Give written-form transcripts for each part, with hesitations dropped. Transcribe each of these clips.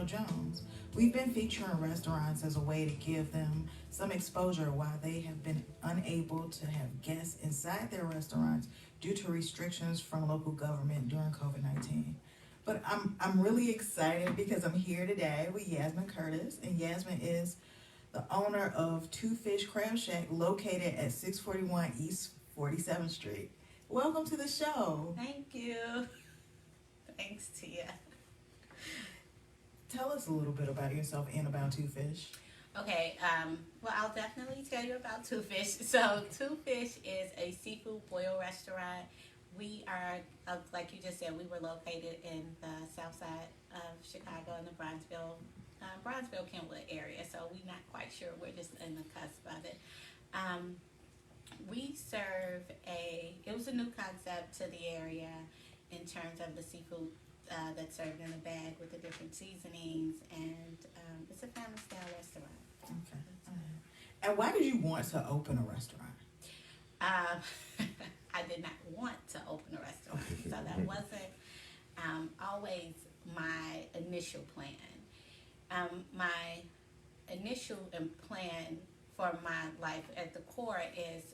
Jones. We've been featuring restaurants as a way to give them some exposure while they have been unable to have guests inside their restaurants due to restrictions from local government during COVID 19. But I'm really excited because I'm here today with Yazmin Curtis, and Yazmin is the owner of Two Fish Crab Shack located at 641 East 47th Street. Welcome to the show. Thank you. Thanks, Tia. Tell us a little bit about yourself and about Two Fish. Okay, well, I'll definitely tell you about Two Fish. So, Two Fish is a seafood boil restaurant. We are, like you just said, we were located in the south side of Chicago in the Bronzeville, Kenwood area. So, we're not quite sure. We're just in the cusp of it. We serve it was a new concept to the area in terms of the seafood that's served in a bag with the different seasonings, and it's a family style restaurant. Okay. And why did you want to open a restaurant? I did not want to open a restaurant, so that wasn't always my initial plan. My initial plan for my life at the core is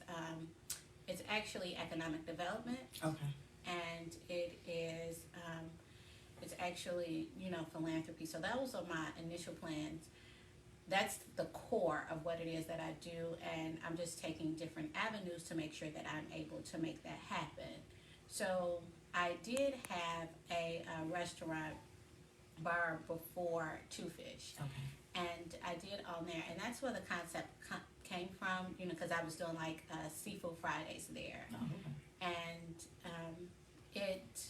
it's actually economic development. Okay. And it is it's actually philanthropy. So those are my initial plans. That's the core of what it is that I do, and I'm just taking different avenues to make sure that I'm able to make that happen. So I did have a restaurant bar before Two Fish. Okay. And I did own there, and that's where the concept came from, because I was doing like seafood Fridays there. Oh, okay. And it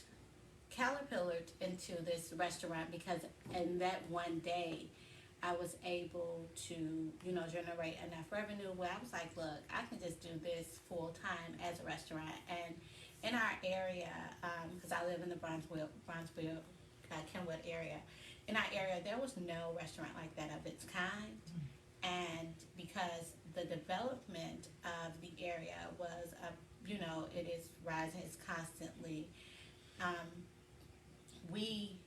caterpillared into this restaurant because in that one day I was able to generate enough revenue where I was like, look, I can just do this full time as a restaurant. And in our area, because I live in the Bronzeville, Kenwood area, in our area there was no restaurant like that of its kind. And because the development of the area was it is rising, it's constantly, we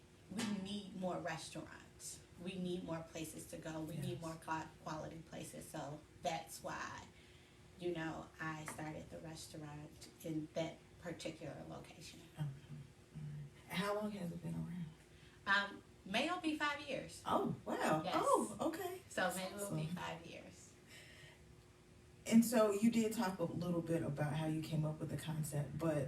need more restaurants. We need more places to go. We need more quality places. So that's why, I started the restaurant in that particular location. Okay. And how long has it been around? May will be 5 years. Oh, wow. Yes. Oh, okay. So That's maybe awesome. it'll be 5 years. And so you did talk a little bit about how you came up with the concept, but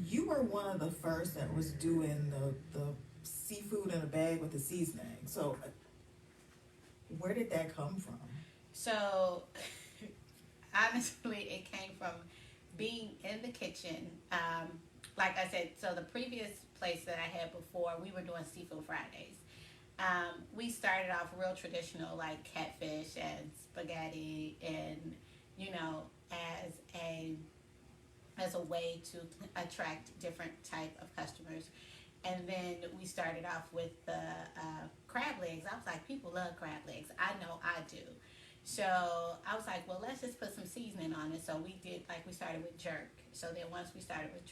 you were one of the first that was doing the seafood in a bag with the seasoning. So where did that come from? So honestly, it came from being in the kitchen. Like I said, so the previous place that I had before, we were doing seafood Fridays. We started off real traditional, like catfish and spaghetti, and as a way to attract different type of customers. And then we started off with the crab legs. I was like, people love crab legs. I know I do. So I was like, well, let's just put some seasoning on it. So we started with jerk. So then once we started with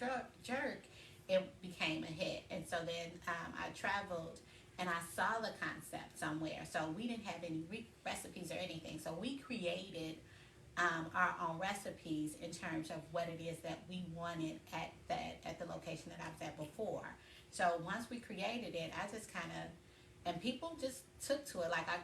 jerk, it became a hit. And so then I traveled and I saw the concept somewhere. So we didn't have any recipes or anything. So we created our own recipes in terms of what it is that we wanted at the location that I was at before. So once we created it, I just and people just took to it. Like I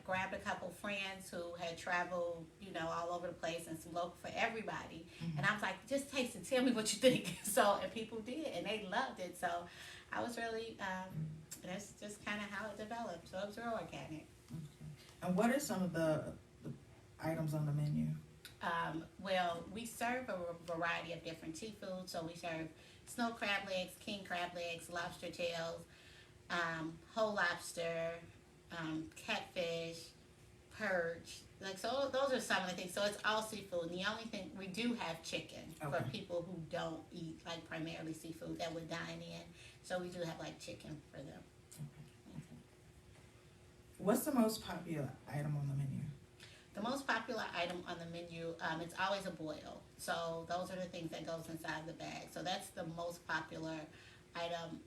grabbed a couple friends who had traveled, all over the place, and some local for everybody. Mm-hmm. And I was like, just taste it, tell me what you think. And people did, and they loved it. So I was really, that's just kind of how it developed. So it was real organic. Okay. And what are some of the items on the menu? Well, we serve a variety of different seafood. So we serve snow crab legs, king crab legs, lobster tails, whole lobster, catfish, perch. So those are some of the things. So it's all seafood. And the only thing, we do have chicken for people who don't eat primarily seafood that would dine in. So we do have chicken for them. Okay. What's the most popular item on the menu? The most popular item on the menu, it's always a boil. So those are the things that goes inside the bag. So that's the most popular item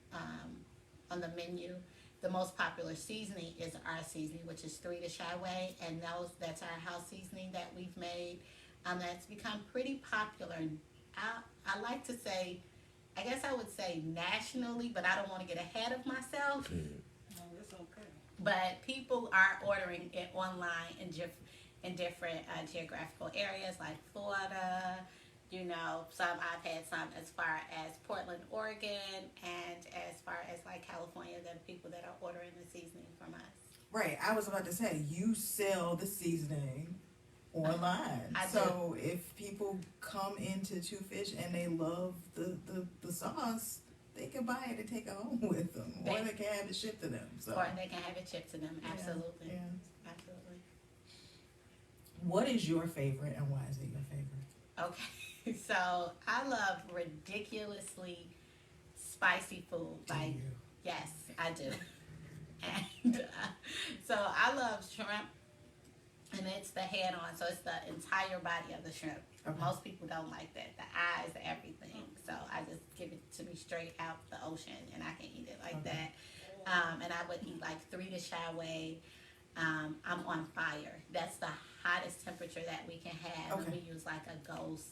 on the menu. the most popular seasoning is our seasoning, which is 3 to Shy Way, and that's our house seasoning that we've made. That's become pretty popular. I like to say, I guess I would say nationally, but I don't want to get ahead of myself. No, that's okay. But people are ordering it online in different geographical areas like Florida. You know, I've had some as far as Portland, Oregon, and as far as like California, that are people that are ordering the seasoning from us. Right. I was about to say, you sell the seasoning online. I So if people come into Two Fish and they love the sauce, they can buy it and take it home with them, or they can have it shipped to them. So. Or they can have it shipped to them. Yeah, Absolutely. yeah. Absolutely. What is your favorite, and why is it your favorite? Okay. So I love ridiculously spicy food. Do Like, you? yes, I do. And so I love shrimp, and it's the head on, so it's the entire body of the shrimp. Okay. Most people don't like that, the eyes, everything. So I just give it to me straight out the ocean, and I can eat it like Okay. that. And I would eat like 3 to Shy Way. I'm on fire. That's the hottest temperature that we can have, Okay. and we use like a ghost,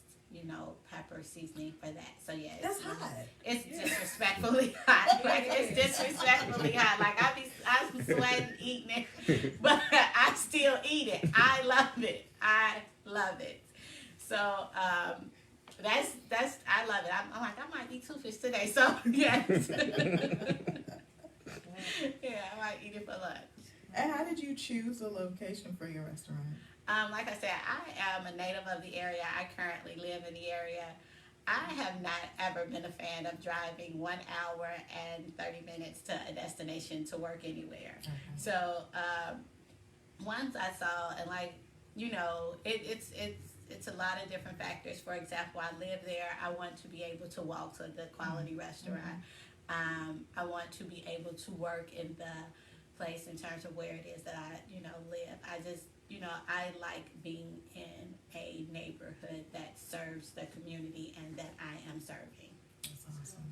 pepper seasoning for that. So yeah, That's hot. It's disrespectfully hot. Like, it's disrespectfully hot. Like, I'm sweating eating it, but I still eat it. I love it. I love it. So that's I love it. I'm like, I might eat 2 fish today. So yes, yeah, I might eat it for lunch. And how did you choose a location for your restaurant? Like I said, I am a native of the area. I currently live in the area. I have not ever been a fan of driving 1 hour and 30 minutes to a destination to work anywhere. Okay. So once I saw, and like, it's a lot of different factors. For example, I live there. I want to be able to walk to a good quality restaurant. I want to be able to work in the place in terms of where it is that I, live. I just, I like being in a neighborhood that serves the community and that I am serving. That's awesome.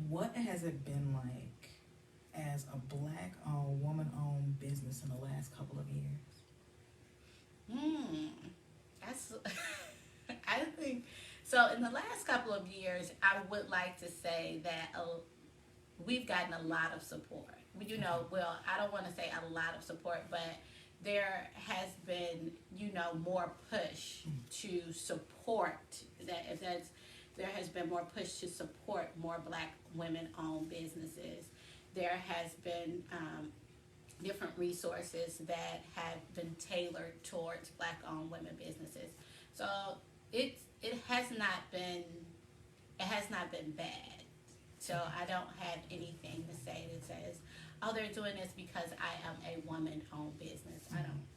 What has it been like as a Black-owned, woman-owned business in the last couple of years? That's, I think, so in the last couple of years, I would like to say that we've gotten a lot of support. I don't want to say a lot of support, but there has been, more push to support that. There has been more push to support more Black women-owned businesses. There has been different resources that have been tailored towards Black-owned women businesses. So it has not been bad. So I don't have anything to say that says, oh, they're doing this because I am a woman-owned business. I haven't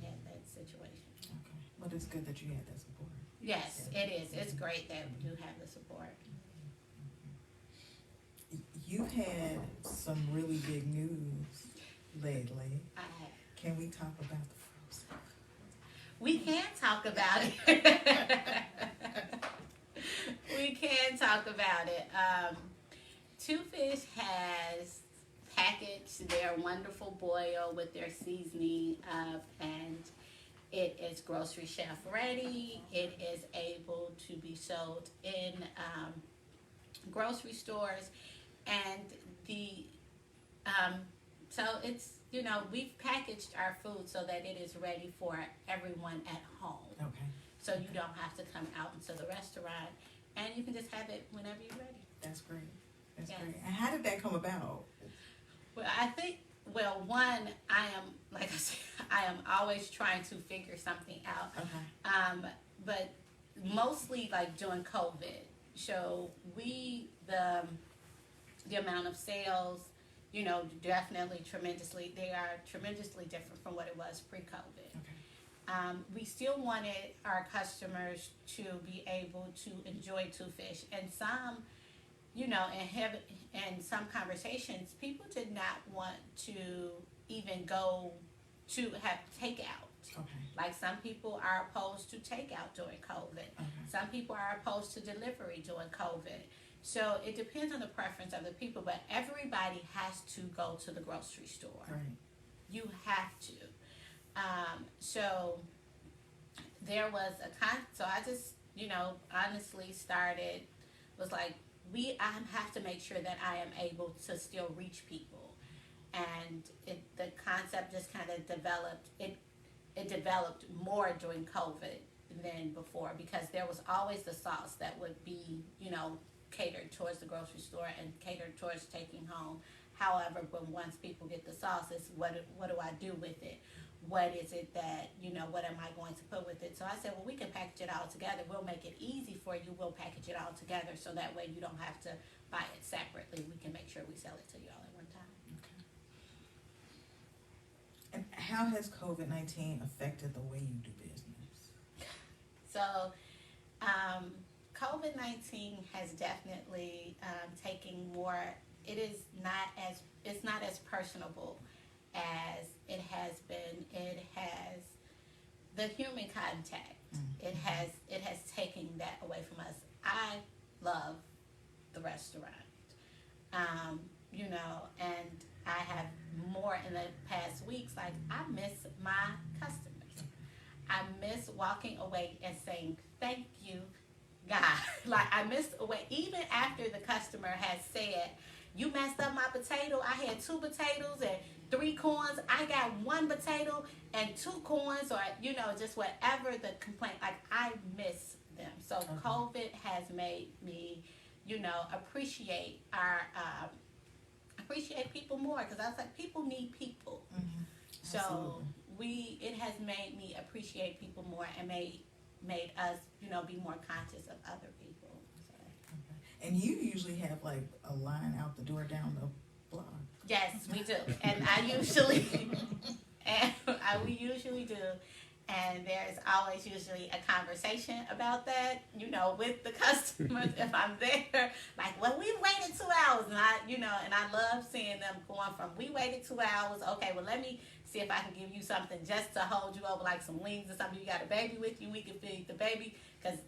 had that situation. Okay. But it's good that you had that support. Yes, it is. It's great that you have the support. You've had some really big news lately. I have. Can we talk about the frozen? We can talk about it. We can talk about it. Two Fish has packaged their wonderful boil with their seasoning up, and it is grocery shelf ready. It is able to be sold in grocery stores, and so it's, we've packaged our food so that it is ready for everyone at home. Okay. So you don't have to come out into the restaurant, and you can just have it whenever you're ready. That's great. That's Yes. great. And how did that come about? Well, I think, one, I am always trying to figure something out. Okay. But mostly like during COVID, so the amount of sales, definitely they are tremendously different from what it was pre-COVID. Okay. We still wanted our customers to be able to enjoy Two Fish, and some, in some conversations, people did not want to even go to have takeout. Okay. Like, some people are opposed to takeout during COVID. Okay. Some people are opposed to delivery during COVID. So it depends on the preference of the people, but everybody has to go to the grocery store. Right. You have to. So there was so I just, honestly started, was like, I have to make sure that I am able to still reach people. And the concept just kind of developed, it developed more during COVID than before, because there was always the sauce that would be, catered towards the grocery store and catered towards taking home. However, when once people get the sauce, it's what do I do with it? What is it that, what am I going to put with it? So I said, well, we can package it all together. We'll make it easy for you. We'll package it all together, so that way you don't have to buy it separately. We can make sure we sell it to you all at one time. Okay. And how has COVID-19 affected the way you do business? So, COVID-19 has definitely taken more. It's not as personable as it has been. It has the human contact. Mm-hmm. It has taken that away from us. I love the restaurant, and I have more in the past weeks. Like, I miss my customers. I miss walking away and saying thank you, God. Like, I miss away even after the customer has said, you messed up my potato. I had 2 potatoes and 3 corns. I got 1 potato and 2 corns, or just whatever the complaint. Like, I miss them. So COVID has made me, appreciate appreciate people more, because I was like, people need people. Mm-hmm. So it has made me appreciate people more, and made us, be more conscious of other people. So. Okay. And you usually have like a line out the door down the block. Yes, we do, and we usually do, and there's always usually a conversation about that, with the customers. If I'm there, like, well, we waited 2 hours, and I love seeing them going from, we waited 2 hours, okay, well, let me see if I can give you something just to hold you over, like some wings or something. You got a baby with you, we can feed the baby, because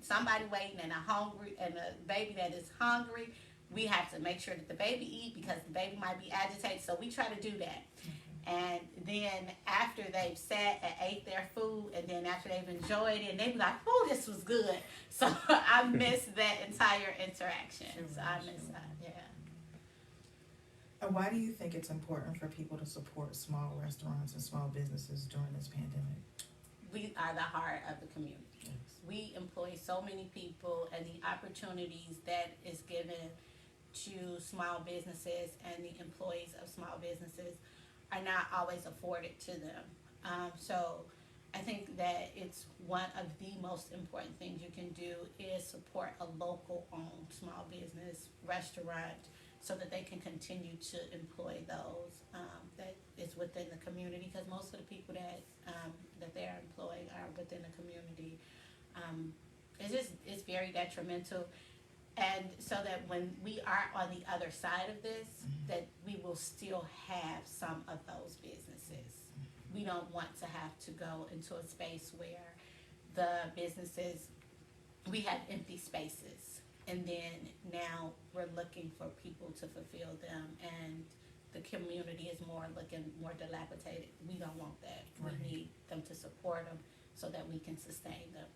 somebody waiting and a baby that is hungry, we have to make sure that the baby eat, because the baby might be agitated. So we try to do that. And then after they've sat and ate their food, and then after they've enjoyed it, and they be like, oh, this was good. So I miss that entire interaction. So I miss that, yeah. And why do you think it's important for people to support small restaurants and small businesses during this pandemic? We are the heart of the community. Yes. We employ so many people, and the opportunities that is given to small businesses and the employees of small businesses are not always afforded to them. So I think that it's one of the most important things you can do is support a local owned small business restaurant, so that they can continue to employ those that is within the community, because most of the people that they're employing are within the community. It's very detrimental. And so that when we are on the other side of this, that we will still have some of those businesses. We don't want to have to go into a space where the businesses, we have empty spaces, and then now we're looking for people to fulfill them, and the community is looking more dilapidated. We don't want that. Right. We need them to support them so that we can sustain them.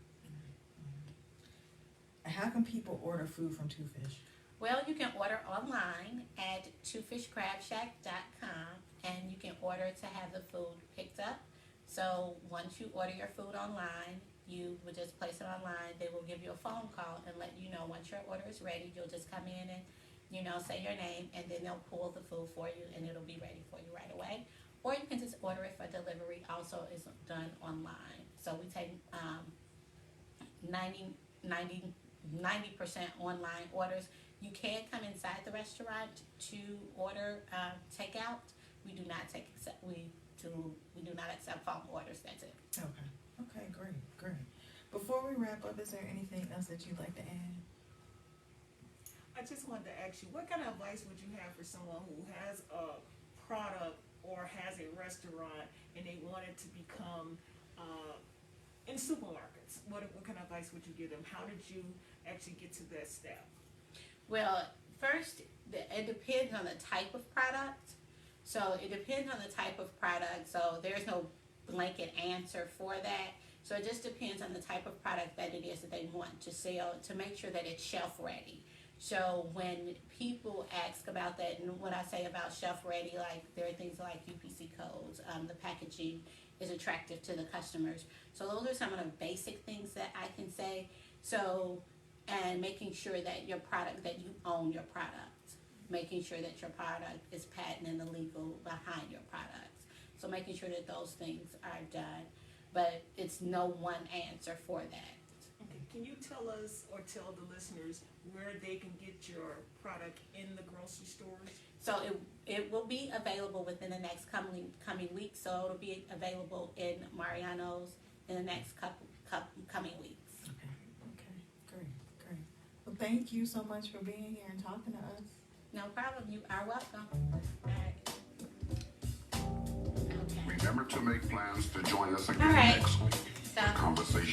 How can people order food from Two Fish? Well, you can order online at twofishcrabshack.com, and you can order to have the food picked up. So once you order your food online, you will just place it online. They will give you a phone call and let you know once your order is ready. You'll just come in and, say your name, and then they'll pull the food for you, and it'll be ready for you right away. Or you can just order it for delivery. Also, is done online. So we take 90% online orders. You can come inside the restaurant to order takeout. We do not accept phone orders. That's it. Okay, great. Before we wrap up, is there anything else that you'd like to add? I just wanted to ask you, what kind of advice would you have for someone who has a product or has a restaurant and they want it to become in supermarkets? What kind of advice would you give them? How did you actually get to that step? Well, first, it depends on the type of product. So it depends on the type of product. So there's no blanket answer for that. So it just depends on the type of product that it is that they want to sell to make sure that it's shelf ready. So when people ask about that, and what I say about shelf ready, like there are things like UPC codes, the packaging is attractive to the customers. So those are some of the basic things that I can say. So, and making sure that your product, that you own your product, making sure that your product is patent and the legal behind your products. So making sure that those things are done, but it's no one answer for that. Okay, can you tell us or tell the listeners where they can get your product in the grocery stores? So it will be available within the next coming weeks. So it'll be available in Mariano's in the next coming weeks. Okay, great. Well, thank you so much for being here and talking to us. No problem. You are welcome. All right. Okay. Remember to make plans to join us All again right. next week. So. The conversation